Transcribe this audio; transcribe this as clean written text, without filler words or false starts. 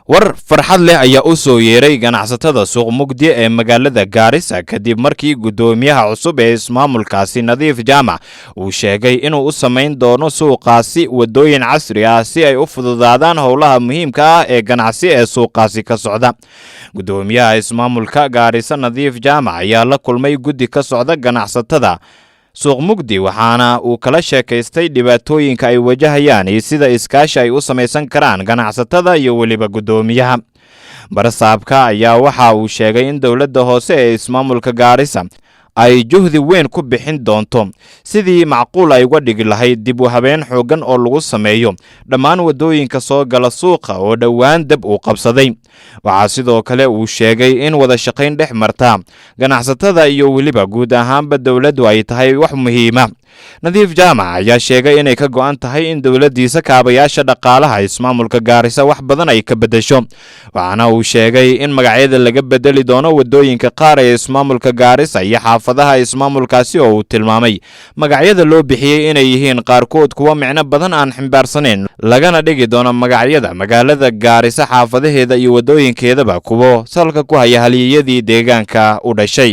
war farxad leh ayaa u soo yeeray ganacsatada suuq mugdi ee magaalada Gaarisa kadib markii gudoomiyaha cusub ee ismaamulkaasi Nadiif Jaamac uu sheegay inuu u sameyn doono suuqaasi wadooyin casri ah si ay u fududaadaan howlaha muhiimka ah ee ganacsi ee suuqaasi ka socda. Gudoomiyaha ismaamulka Gaarisa Nadiif Jaamac ayaa la kulmay guddi ka socda ganacsatada suuq mugdi waxaana uu kala sheekaystay dhibaatooyinka ay wajahayaan iyo sida iskaashi ay u samaysan karaan ganacsatada iyo waliba gudoomiyaha. Barasaabka ayaa waxa uu sheegay in dawladda hoose ee ismaamulka Gaarisa ay juhdi weyn ku bixin doonto sidii macquul ay uga dhigi lahayd dib u habeen xoogan oo lagu sameeyo dhammaan wadooyinka soo gala suuqa oo dhawaan dab uu qabsaday. Waxa sidoo kale uu sheegay in wada shaqayn dhex marta ganacsatada iyo waliba guud ahaanba dawladdu ay tahay wax muhiim ah. Nadiif Jaamac ayaa sheegay inay ka go'an tahay in dawladdiisa kaabayaasha dhaqaalaha ismaamulka Gaarisa wax badan ay ka bedesho. Waxaana uu sheegay in magacyada laga bedeli doono wadooyinka qaar ee ismaamulka Gaarisa iyo xaafadaha ismaamulkaasi oo uu tilmaamay magacyada loo bixiyay inay yihiin qaarkood kuwa micno badan aan ximbaarsaneyn lagana dhigi doono magacyada magaalada Gaarisa xaafadaheeda iyo wadooyinkeedaba kuwa salka ku haya halyeeyadii deegaanka u dhashay.